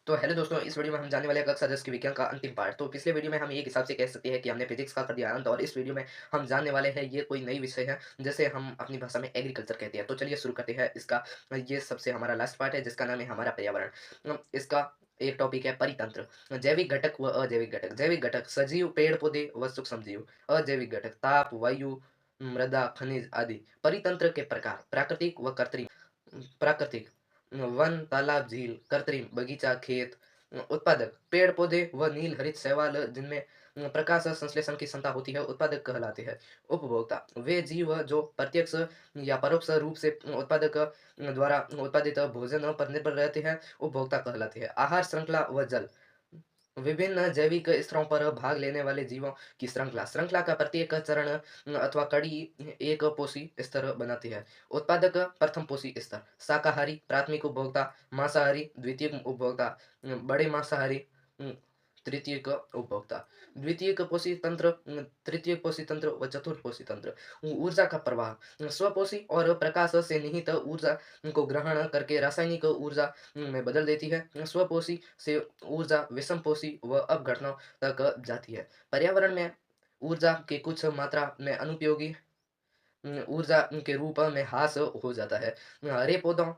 तो हेलो दोस्तों, इस वीडियो में हम जानने वाले हैं कक्षा 10 के विज्ञान का अंतिम पार्ट। तो पिछले वीडियो में हम एक हिसाब से कह सकते हैं कि हमने फिजिक्स का कर दिया अंत, और इस वीडियो में हम जानने वाले हैं ये कोई नई विषय है जिसे हम अपनी भाषा में एग्रीकल्चर कहते हैं। तो चलिए शुरू करते हैं इसका। ये सबसे हमारा लास्ट पार्ट है जिसका नाम है हमारा पर्यावरण। इसका एक टॉपिक है परितंत्र। जैविक घटक व अजैविक घटक। जैविक घटक सजीव, पेड़ पौधे व सूक्ष्म जीव। अजैविक घटक ताप, वायु, मृदा, खनिज आदि। परितंत्र के प्रकार प्राकृतिक व कृत्रिम। प्राकृतिक वन, तालाब, झील। कृत्रिम बगीचा, खेत। उत्पादक पेड़ पौधे व नील हरित शैवाल जिनमें प्रकाश संश्लेषण की क्षमता होती है, उत्पादक कहलाते हैं। उपभोक्ता वे जीव जो प्रत्यक्ष या परोक्ष रूप से उत्पादक द्वारा उत्पादित भोजन पर निर्भर रहते हैं, उपभोक्ता कहलाते हैं। आहार श्रृंखला व जल विभिन्न जैविक स्तरों पर भाग लेने वाले जीवों की श्रृंखला। श्रृंखला का प्रत्येक चरण अथवा कड़ी एक पोषी स्तर बनाती है। उत्पादक प्रथम पोषी स्तर। शाकाहारी प्राथमिक उपभोक्ता, मांसाहारी द्वितीयक उपभोक्ता, बड़े मांसाहारी तृतीयक उपभोक्ता। द्वितीयक पोषी तंत्र, तृतीयक पोषी तंत्र व चतुर्थ पोषी तंत्र। ऊर्जा का प्रवाह स्वपोषी और प्रकाश से निहित ऊर्जा को ग्रहण करके रासायनिक ऊर्जा में बदल देती है। स्वपोषी से ऊर्जा विषमपोषी व अपघटनों तक जाती है। पर्यावरण में ऊर्जा के कुछ मात्रा में अनुपयोगी ऊर्जा के रूप में ह्रास हो जाता है। हरे पौधों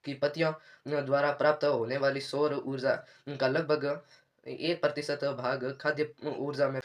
की पत्तियों द्वारा प्राप्त होने वाली सौर ऊर्जा का लगभग 1% भाग खाद्य ऊर्जा में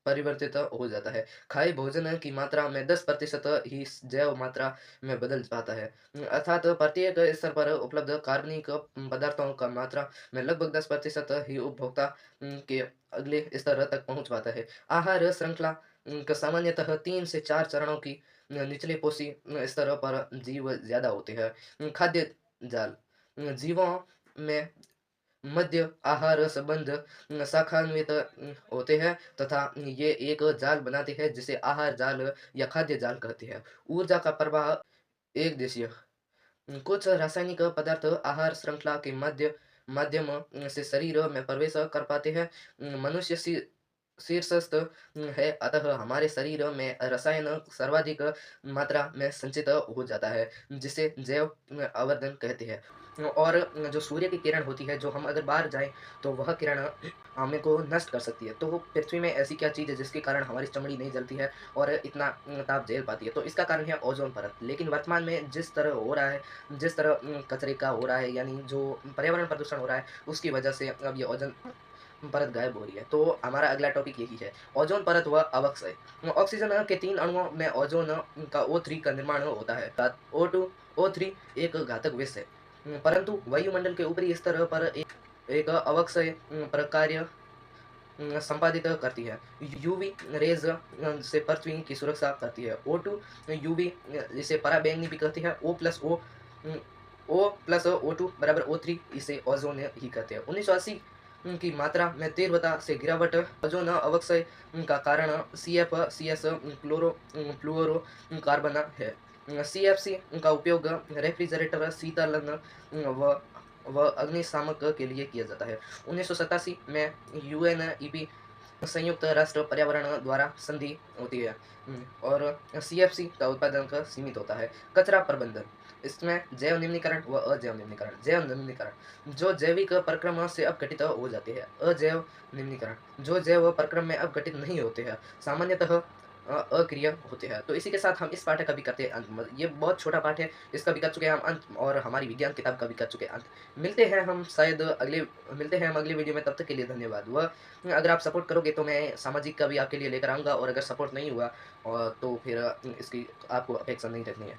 परिवर्तित हो जाता है। खाए भोजन की मात्रा में 10% ही जैव मात्रा में बदल पाता है। अर्थात प्रत्येक स्तर पर उपलब्ध कार्बनिक पदार्थों का मात्रा में लगभग 10% ही उपभोक्ता के अगले स्तर तक पहुंच पाता है। आहार श्रृंखला का सामान्यतः 3 से 4 चरणों की निचले पोषी स्तर पर जीव ज्यादा होते हैं। खाद्य जाल जीवों में मध्य आहार संबंध शाखान्वित होते हैं तथा ये एक जाल बनाते हैं जिसे आहार जाल या खाद्य जाल कहते हैं। ऊर्जा का प्रवाह एक देशीय कुछ रासायनिक पदार्थ आहार श्रृंखला के माध्यम से शरीर में प्रवेश कर पाते हैं। मनुष्य शीर्षस्थ है, अतः हमारे शरीर में रसायन सर्वाधिक मात्रा में संचित हो जाता है जिसे जैव आवर्धन कहते हैं। और जो सूर्य की किरण होती है, जो हम अगर बाहर जाएं तो वह किरण हमें को नष्ट कर सकती है। तो वो पृथ्वी में ऐसी क्या चीज़ है जिसके कारण हमारी चमड़ी नहीं जलती है और इतना ताप झेल पाती है? तो इसका कारण है ओजोन परत। लेकिन वर्तमान में जिस तरह हो रहा है, जिस तरह कचरे का हो रहा है, यानी जो पर्यावरण प्रदूषण हो रहा है, उसकी वजह से अब ये ओजोन परत गायब हो रही है। तो हमारा अगला टॉपिक यही है, ओजोन परत व अवक्षय। ऑक्सीजन के 3 अणुओं में ओजोन का O3 का निर्माण होता है। O2 O3 एक घातक विष है, परंतु वायुमंडल के ऊपरी स्तर पर एक अवक्षय प्रकार्य संपादित करती है। यूवी रेज से पृथ्वी की सुरक्षा करती है। O2 यूवी जिसे पराबैंगनी भी कहते हैं। O+O बराबर O3, इसे ओजोन ही कहते हैं। 1980 की मात्रा में तीव्रता से गिरावट ओजोन अवक्षय का कारण CFCS क्लोरो फ्लुओरो कार्बन है। CFC का उपयोग रेफ्रिजरेटर, शीतलन व अग्निशामक के लिए किया जाता है। 1987 में UNEP संयुक्त राष्ट्र पर्यावरण द्वारा संधि होती है, और CFC का उत्पादन का सीमित होता है। कचरा प्रबंधन इसमें जैव निम्नीकरण व अजैव निम्नीकरण। जैव निम्नीकरण जो जैविक प्रक्रम से अपघटित हो जाते हैं। अजैव निम्नीकरण जो जैव प्रक्रम में अपघटित नहीं होते हैं, सामान्यतः अक्रिय होते हैं। तो इसी के साथ हम इस पाठ का भी करते हैं अंत। ये बहुत छोटा पाठ है, इसका भी कर चुके हैं हम अंत, और हमारी विज्ञान किताब का भी कर चुके हैं अंत। मिलते हैं हम अगले वीडियो में। तब तक के लिए धन्यवाद। अगर आप सपोर्ट करोगे तो मैं सामाजिक का भी आपके लिए लेकर आऊँगा, और अगर सपोर्ट नहीं हुआ और तो फिर इसकी आपको अपेक्षा नहीं रखनी है।